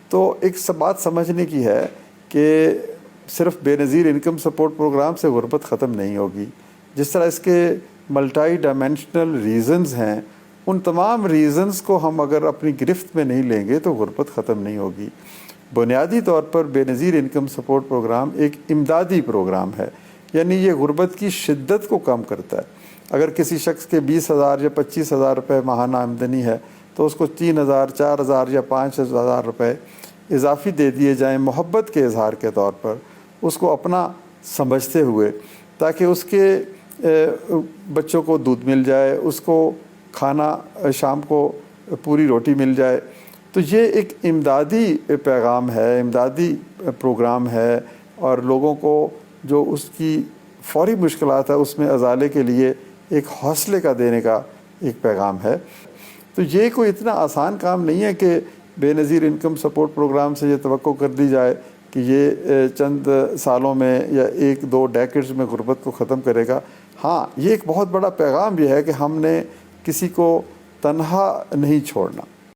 تو ایک بات سمجھنے کی ہے کہ صرف بے نظیر انکم سپورٹ پروگرام سے غربت ختم نہیں ہوگی. جس طرح اس کے ملٹائی ڈائمینشنل ریزنز ہیں، ان تمام ریزنز کو ہم اگر اپنی گرفت میں نہیں لیں گے تو غربت ختم نہیں ہوگی. بنیادی طور پر بے نظیر انکم سپورٹ پروگرام ایک امدادی پروگرام ہے، یعنی یہ غربت کی شدت کو کم کرتا ہے. اگر کسی شخص کے 20,000 یا 25,000 روپے ماہانہ آمدنی ہے تو اس کو 3,000 4,000 یا 5,000 روپے اضافی دے دیے جائیں محبت کے اظہار کے طور پر، اس کو اپنا سمجھتے ہوئے، تاکہ اس کے بچوں کو دودھ مل جائے، اس کو کھانا شام کو پوری روٹی مل جائے. تو یہ ایک امدادی پیغام ہے، امدادی پروگرام ہے، اور لوگوں کو جو اس کی فوری مشکلات ہے اس میں ازالے کے لیے ایک حوصلے کا دینے کا ایک پیغام ہے. تو یہ کوئی اتنا آسان کام نہیں ہے کہ بے نظیر انکم سپورٹ پروگرام سے یہ توقع کر دی جائے کہ یہ چند سالوں میں یا 1-2 ڈیکیڈز میں غربت کو ختم کرے گا. ہاں، یہ ایک بہت بڑا پیغام بھی ہے کہ ہم نے کسی کو تنہا نہیں چھوڑنا.